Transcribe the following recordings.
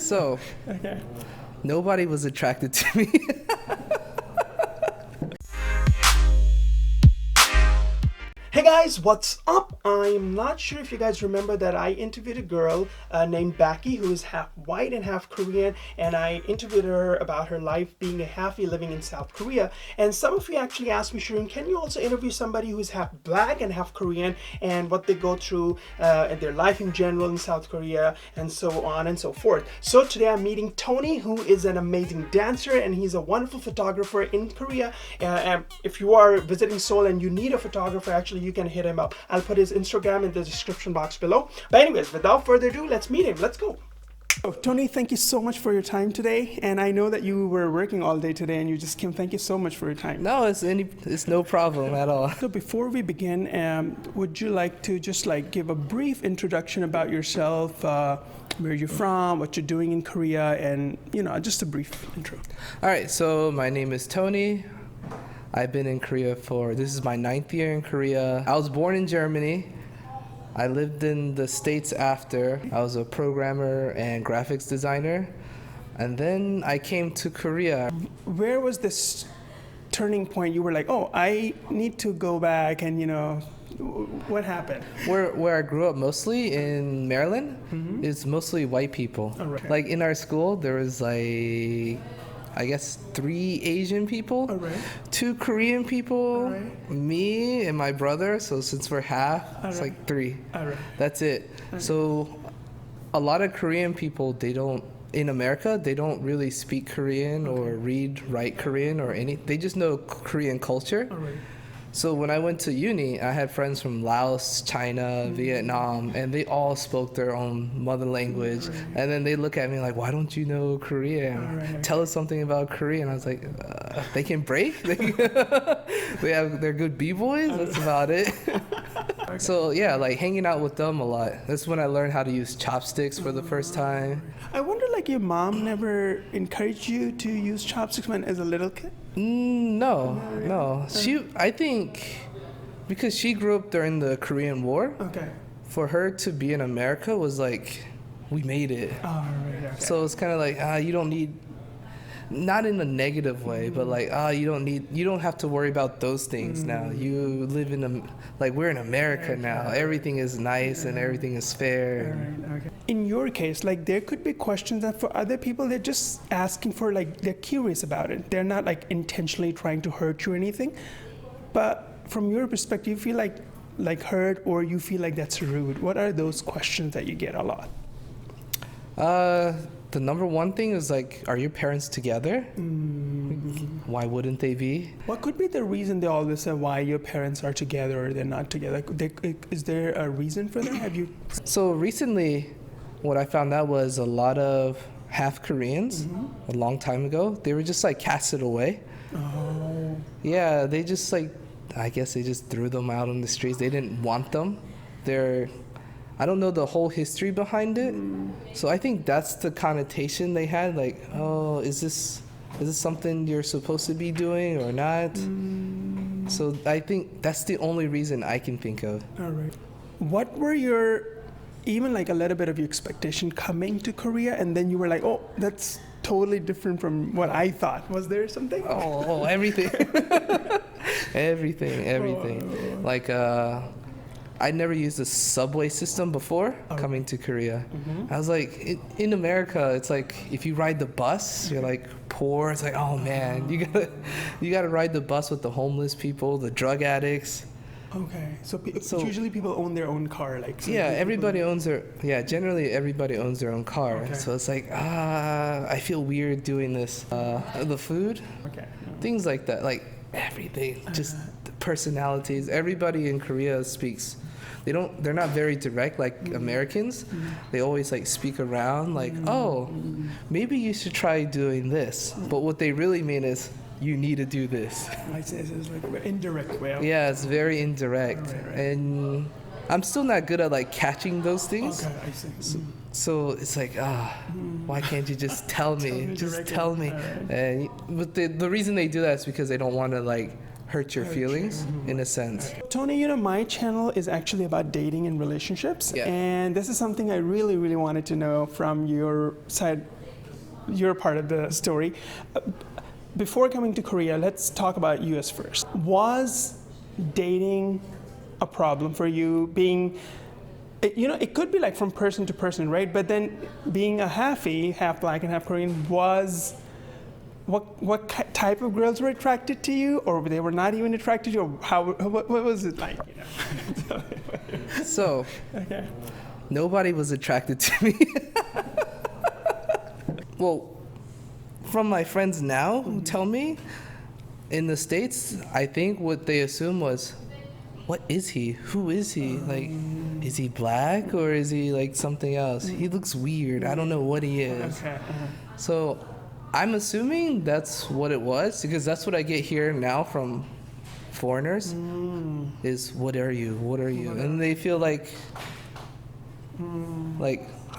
So, Okay. nobody was attracted to me. Hey guys, what's up? I'm not sure if you guys remember that I interviewed a girl named Becky who is half white and half Korean, and I interviewed her about her life being a halfie living in South Korea. And some of you actually asked me, Sharoon, can you also interview somebody who is half black and half Korean and what they go through in their life in general in South Korea and so on and so forth. So today I'm meeting Tony, who is an amazing dancer and he's a wonderful photographer in Korea. And if you are visiting Seoul and you need a photographer, actually you can hit him up. I'll put his Instagram in the description box below. But anyways, without further ado, let's meet him. Let's go. Oh, Tony, thank you so much for your time today. And I know that you were working all day today and you just came. Thank you so much for your time. No, it's no problem at all. So before we begin, would you like to just give a brief introduction about yourself, where you're from, what you're doing in Korea, and just a brief intro. All right, so my name is Tony. I've been in Korea this is my 9th year in Korea. I was born in Germany. I lived in the States after. I was a programmer and graphics designer. And then I came to Korea. Where was this turning point? You were like, oh, I need to go back, and what happened? Where I grew up mostly in Maryland is mostly white people. Oh, right. Like in our school, there was I guess 3 Asian people, All right. 2 Korean people, All right. me and my brother. So since we're half, it's right. like 3. All right. That's it. So a lot of Korean people, in America, they don't really speak Korean or write Korean or they just know Korean culture. All right. So when I went to uni, I had friends from Laos, China, Vietnam, and they all spoke their own mother language. And then they look at me like, why don't you know Korean? Right. Tell us something about Korean. I was like, they can break? They're good b-boys? That's about it. So yeah, hanging out with them a lot. That's when I learned how to use chopsticks for the first time. I wonder, your mom never encouraged you to use chopsticks as a little kid? No. I think because she grew up during the Korean War. Okay. For her to be in America was we made it. Oh, right. Okay. So it's kind of you don't need, not in a negative way, but you don't have to worry about those things now. You live we're in America now. Everything is nice and everything is fair. Right, okay. In your case, there could be questions that for other people, they're just asking for, they're curious about it. They're not intentionally trying to hurt you or anything. But from your perspective, you feel like hurt, or you feel like that's rude. What are those questions that you get a lot? The number one thing is are your parents together? Why wouldn't they be? What could be the reason they always say why your parents are together or they're not together? Is there a reason for that? Have you? So recently, what I found out was a lot of half Koreans, a long time ago, they were just casted away. Oh. Yeah, they just I guess they just threw them out on the streets. They didn't want them. I don't know the whole history behind it. So I think that's the connotation they had, oh, is this something you're supposed to be doing or not? So I think that's the only reason I can think of. All right. What were even a little bit of your expectation coming to Korea, and then you were like, oh, that's totally different from what I thought? Was there something? Oh, everything. everything. I never used the subway system before coming to Korea. I was in America, it's if you ride the bus, you're poor. It's oh man, you gotta ride the bus with the homeless people, the drug addicts. Okay, so usually people own their own car, generally everybody owns their own car. Okay. So it's I feel weird doing this. The food, things like that, everything, just the personalities. Everybody in Korea speaks. They're not very direct Americans. They always speak around oh, maybe you should try doing this. But what they really mean is you need to do this. It's an indirect way. Yeah, it's very indirect. Right. And I'm still not good at catching those things. Okay, I see. So it's why can't you just tell me? Just tell me. Right. And but the reason they do that is because they don't want to hurt your feelings in a sense. Tony, you know, my channel is actually about dating and relationships. Yeah. And this is something I really, really wanted to know from your side, your part of the story. Before coming to Korea, let's talk about US first. Was dating a problem for you? Being, you know, it could be like from person to person, right? But then being a half black and half Korean, was what type of girls were attracted to you, or they were not even attracted to you? Or what was it like? You know? So, Okay. nobody was attracted to me. Well, from my friends now who tell me in the States, I think what they assume was, what is he? Who is he? Like, is he black or is he like something else? He looks weird. I don't know what he is. Okay. So I'm assuming that's what it was, because that's what I get here now from foreigners is, what are you? What are you? And they feel like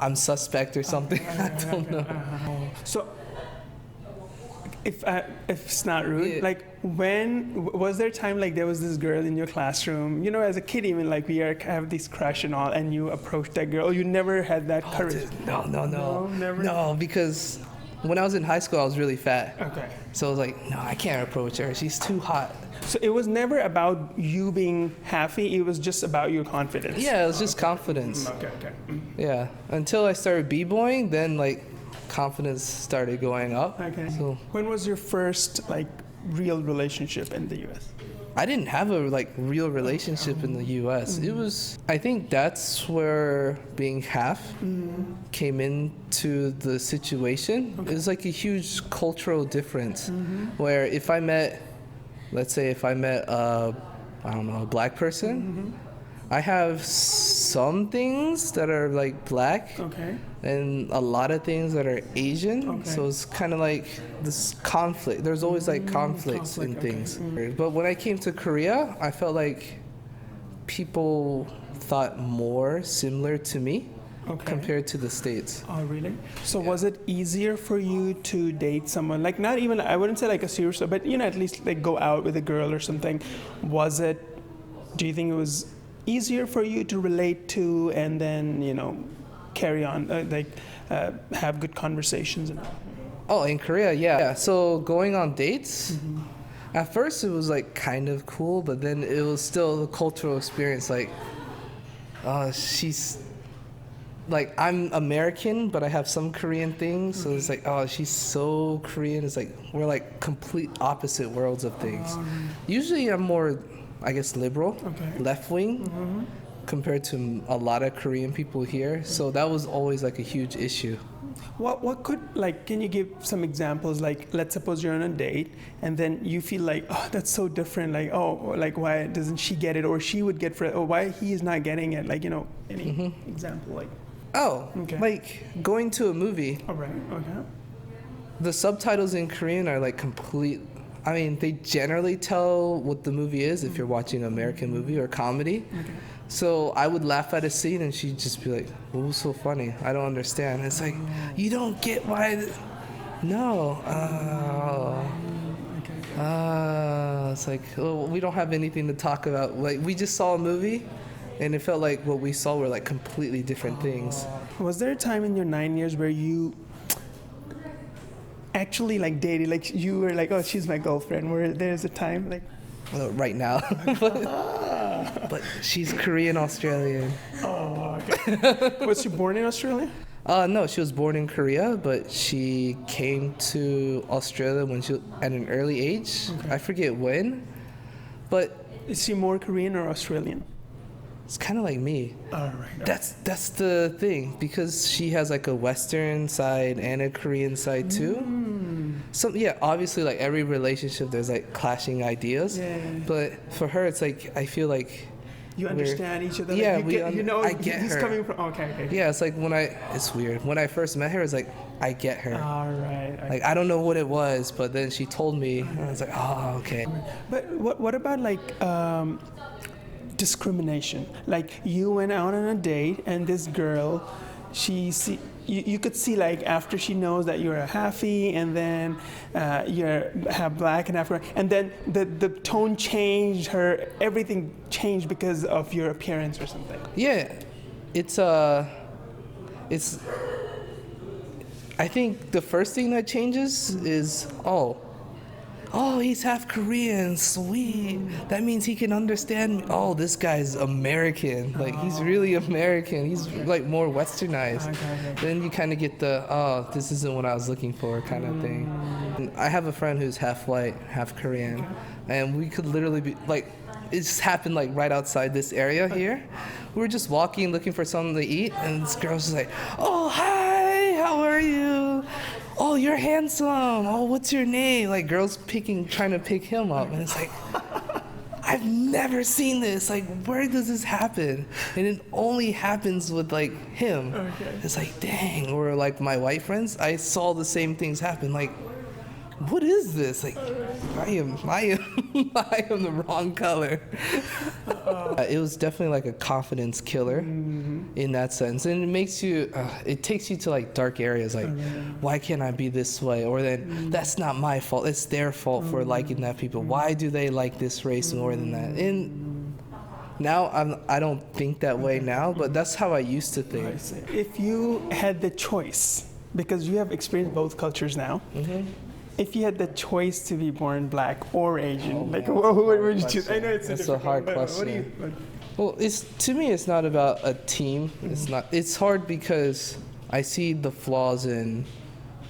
I'm suspect or something. I don't know. So, if it's not rude, Yeah. like, when was there a time like there was this girl in your classroom, you know, as a kid even, like we have this crush and all, and you approached that girl? You never had that courage? Dude, no. No, never? No, because when I was in high school, I was really fat. Okay. So I was like, no, I can't approach her. She's too hot. So it was never about you being happy, it was just about your confidence? Yeah, it was just confidence. Okay. Yeah, until I started b-boying, then like confidence started going up. Okay. So When was your first like real relationship in the U.S.? I didn't have a like real relationship in the U.S. It was, I think that's where being half came into the situation. It was like a huge cultural difference, where if I met, let's say if I met I don't know, a black person, I have some things that are like black, Okay. and a lot of things that are Asian. Okay. So it's kind of like this conflict. There's always like conflicts in things. But when I came to Korea, I felt like people thought more similar to me compared to the States. Oh, really? So was it easier for you to date someone, like, not even, I wouldn't say like a serious, but, you know, at least like go out with a girl or something? Do you think it was easier for you to relate to, and then, you know, carry on, have good conversations and all? Oh, in Korea, yeah. So going on dates, at first it was like kind of cool, but then it was still a cultural experience. Like, she's like, I'm American, but I have some Korean things. So it's like, oh, she's so Korean. It's like we're like complete opposite worlds of things. Usually I'm more, I guess, liberal, left wing, compared to a lot of Korean people here. So that was always like a huge issue. What could, like, can you give some examples? Like, let's suppose you're on a date and then you feel like, oh, that's so different. Like, oh, like, why doesn't she get it? Or she would get, or why he is not getting it? Like, you know, any example? Like, like going to a movie. all right, okay. The subtitles in Korean are like complete. I mean, they generally tell what the movie is if you're watching an American movie or comedy. Okay. So I would laugh at a scene and she'd just be like, what was so funny? I don't understand. It's like, you don't get why. No. It's like, oh, we don't have anything to talk about. Like, we just saw a movie and it felt like what we saw were like completely different things. Was there a time in your 9 years where you actually like dated, like you were like, oh, she's my girlfriend, where there's a time like? Well, right now. But she's Korean Australian. Oh, okay. Was she born in Australia? No, she was born in Korea, but she came to Australia when she at an early age. I forget when, but Is she more Korean or Australian? it's kind of like me. All right. That's the thing, because she has like a Western side and a Korean side too. So yeah, obviously like every relationship there's like clashing ideas. Yeah. But for her, it's like I feel like You understand each other. Yeah, like you know, I get he's her. coming from. Okay. Yeah, it's like it's weird. When I first met her, it's like I get her. All right. Like I don't know what it was, but then she told me, and I was like, oh, okay. But what about like discrimination? Like you went out on a date and this girl, you could see like after she knows that you're a halfie and then you're half black and half, and then the tone changed, everything changed because of your appearance or something. Yeah, it's I think the first thing that changes is, oh, he's half Korean, sweet. That means he can understand me. Oh, this guy's American. Like, he's really American. He's like more westernized. Then you kind of get the, oh, this isn't what I was looking for kind of thing. And I have a friend who's half white, half Korean. And we could literally be like, it just happened like right outside this area here. We were just walking, looking for something to eat. And this girl's just like, oh, hi, how are you? Oh, you're handsome. Oh, what's your name? Like, girls trying to pick him up. And it's like, I've never seen this. Like, where does this happen? And it only happens with, like, him. Okay. It's like, dang. Or, like, my white friends, I saw the same things happen. Like, what is this? Like, I am the wrong color. It was definitely like a confidence killer in that sense, and it takes you to like dark areas. Like, why can't I be this way? Or then that's not my fault. It's their fault for liking that people. Why do they like this race more than that? And now I don't think that way now, but that's how I used to think. If you had the choice, because you have experienced both cultures now. If you had the choice to be born black or Asian, what would you choose? I know it's a hard question. Well, to me, it's not about a team. It's hard because I see the flaws in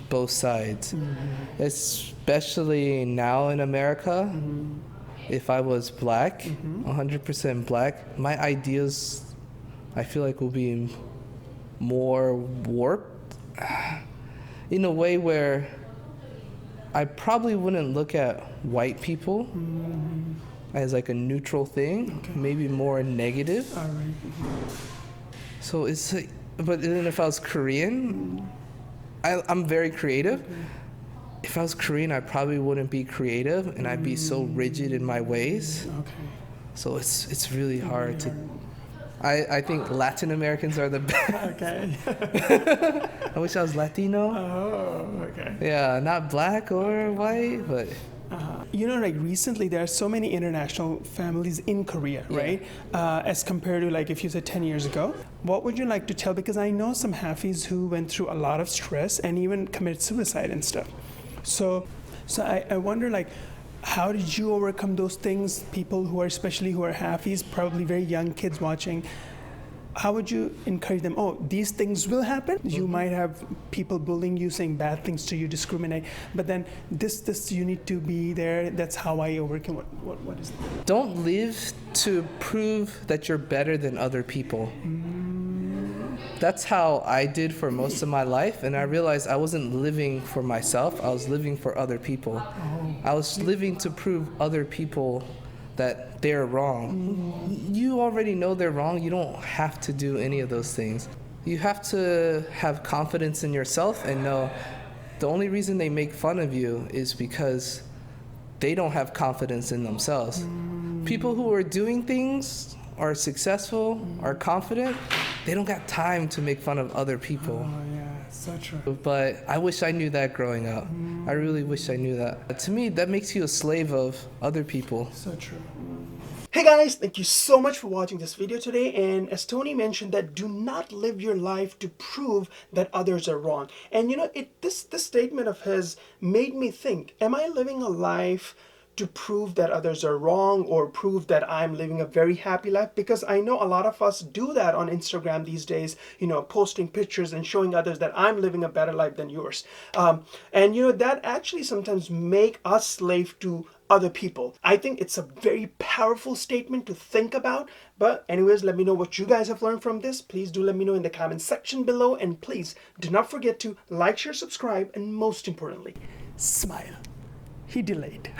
both sides, especially now in America. If I was black, 100% black, my ideas, I feel like, will be more warped in a way where I probably wouldn't look at white people as like a neutral thing, maybe more negative. So it's like, but then if I was Korean, I'm very creative. If I was Korean, I probably wouldn't be creative, and I'd be so rigid in my ways. So it's really hard to. I think Latin Americans are the best. I wish I was Latino. Oh, okay. Yeah, not black or white, but. You know, like recently there are so many international families in Korea, right? As compared to like if you said 10 years ago. What would you like to tell? Because I know some halfies who went through a lot of stress and even committed suicide and stuff. So I wonder, like, how did you overcome those things? People who are, especially who are halfies, probably very young kids watching, how would you encourage them? Oh, these things will happen. You might have people bullying you, saying bad things to you, discriminate. But then this you need to be there. That's how I overcome. What is it? Don't live to prove that you're better than other people. That's how I did for most of my life, and I realized I wasn't living for myself. I was living for other people. I was living to prove other people that they're wrong. You already know they're wrong. You don't have to do any of those things. You have to have confidence in yourself and know the only reason they make fun of you is because they don't have confidence in themselves. People who are doing things, are successful, are confident, they don't got time to make fun of other people. Oh yeah, so true. But I wish I knew that growing up. I really wish I knew that. To me, that makes you a slave of other people. So true. Hey guys, thank you so much for watching this video today. And as Tony mentioned, that do not live your life to prove that others are wrong. And you know, this statement of his made me think, am I living a life to prove that others are wrong or prove that I'm living a very happy life? Because I know a lot of us do that on Instagram these days, you know, posting pictures and showing others that I'm living a better life than yours. And you know, that actually sometimes make us slave to other people. I think it's a very powerful statement to think about. But anyways, let me know what you guys have learned from this. Please do let me know in the comment section below. And please do not forget to like, share, subscribe, and most importantly, smile. He delayed.